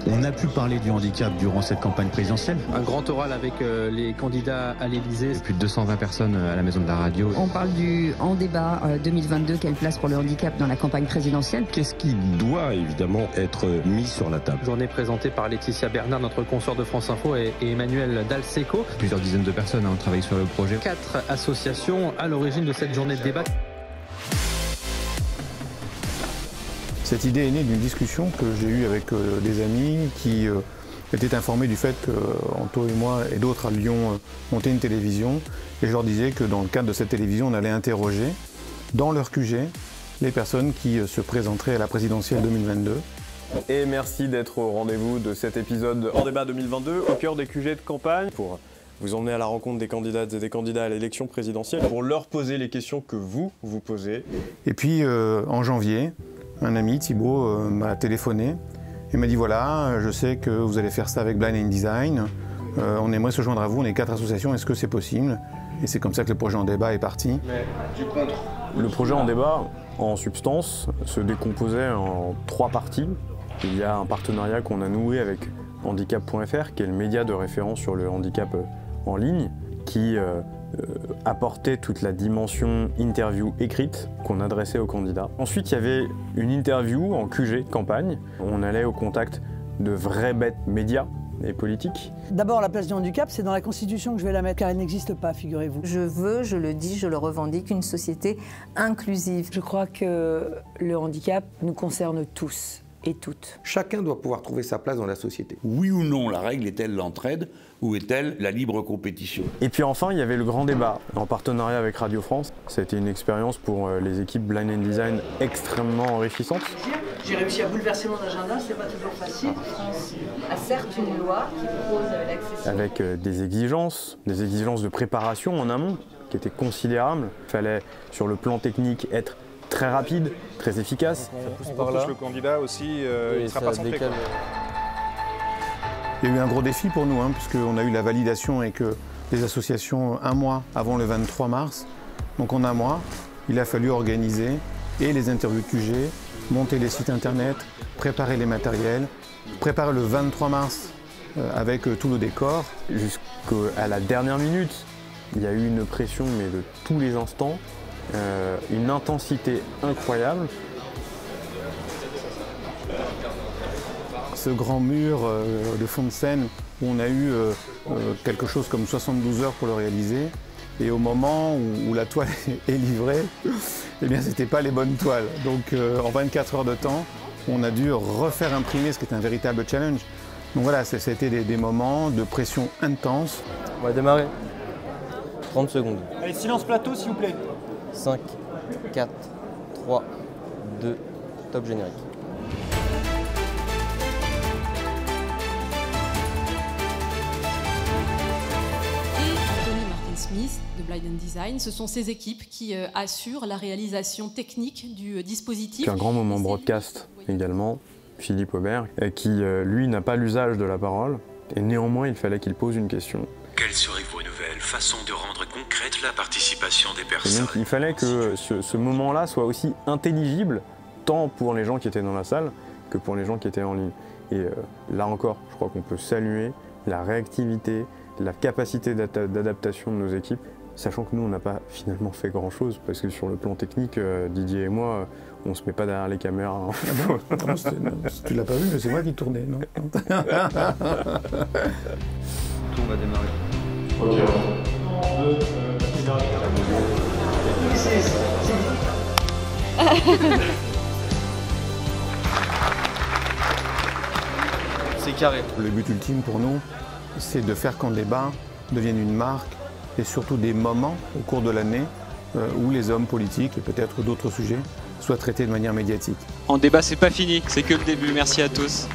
On a pu parler du handicap durant cette campagne présidentielle. Un grand oral avec les candidats à l'Élysée. Plus de 220 personnes à la maison de la radio. On parle du En débat 2022, quelle place pour le handicap dans la campagne présidentielle? Qu'est-ce qui doit évidemment être mis sur la table? Journée présentée par Laetitia Bernard, notre consoeur de France Info, et Emmanuel Dalseco. Plusieurs dizaines de personnes ont travaillé sur le projet. 4 associations à l'origine de cette journée de débat. Cette idée est née d'une discussion que j'ai eue avec des amis qui étaient informés du fait qu'Anto et moi et d'autres à Lyon montaient une télévision. Et je leur disais que dans le cadre de cette télévision, on allait interroger dans leur QG les personnes qui se présenteraient à la présidentielle 2022. Et merci d'être au rendez-vous de cet épisode En débat 2022 au cœur des QG de campagne pour vous emmener à la rencontre des candidates et des candidats à l'élection présidentielle pour leur poser les questions que vous posez. Et puis en janvier, un ami, Thibaut, m'a téléphoné et m'a dit voilà, je sais que vous allez faire ça avec Blind Design, on aimerait se joindre à vous, on est 4 associations, est-ce que c'est possible? Et c'est comme ça que le projet En débat est parti. Mais du contre. Le projet En débat, en substance, se décomposait en 3 parties. Il y a un partenariat qu'on a noué avec handicap.fr, qui est le média de référence sur le handicap en ligne, qui apportait toute la dimension interview écrite qu'on adressait aux candidats. Ensuite, il y avait une interview en QG campagne. On allait au contact de vrais bêtes médias et politiques. D'abord, la place du handicap, c'est dans la Constitution que je vais la mettre, car elle n'existe pas, figurez-vous. Je veux, je le dis, je le revendique, une société inclusive. Je crois que le handicap nous concerne tous et toutes. Chacun doit pouvoir trouver sa place dans la société. Oui ou non, la règle est-elle l'entraide ou est-elle la libre compétition? Et puis enfin, il y avait le grand débat en partenariat avec Radio France. C'était une expérience pour les équipes Blind Design extrêmement enrichissante. J'ai réussi à bouleverser mon agenda, c'est pas toujours facile. France a certes une loi qui propose l'accessibilité. Avec des exigences de préparation en amont qui étaient considérables. Il fallait, sur le plan technique, être très rapide, très efficace. On repousse le candidat aussi, il ne sera pas centré. Il y a eu un gros défi pour nous, puisqu'on a eu la validation avec les associations un mois avant le 23 mars. Donc en un mois, il a fallu organiser et les interviews QG, monter les sites internet, préparer les matériels, préparer le 23 mars avec tout le décor. Jusqu'à la dernière minute, il y a eu une pression mais de tous les instants. Une intensité incroyable. Ce grand mur de fond de scène où on a eu quelque chose comme 72 heures pour le réaliser, et au moment où la toile est livrée, eh bien c'était pas les bonnes toiles. Donc en 24 heures de temps, on a dû refaire imprimer, ce qui est un véritable challenge. Donc voilà, c'était des moments de pression intense. On va démarrer. 30 secondes. Allez, silence plateau s'il vous plaît. 5, 4, 3, 2, top générique. Smith de Blind Design, ce sont ces équipes qui assurent la réalisation technique du dispositif. Un grand moment broadcast également, Philippe Aubert, qui lui n'a pas l'usage de la parole, et néanmoins il fallait qu'il pose une question. Quelles seraient vos nouvelles façons de rendre concrète la participation des personnes? Il fallait que ce moment-là soit aussi intelligible, tant pour les gens qui étaient dans la salle que pour les gens qui étaient en ligne. Et là encore, je crois qu'on peut saluer la réactivité, la capacité d'adaptation de nos équipes, sachant que nous, on n'a pas finalement fait grand-chose, parce que sur le plan technique, Didier et moi, on ne se met pas derrière les caméras. Non, tu l'as pas vu, mais c'est moi qui tournais, non? Tout va démarrer. Ok. 2, C'est carré. Le but ultime pour nous, c'est de faire qu'En débat devienne une marque et surtout des moments au cours de l'année où les hommes politiques et peut-être d'autres sujets soient traités de manière médiatique. En débat, c'est pas fini, c'est que le début. Merci à tous.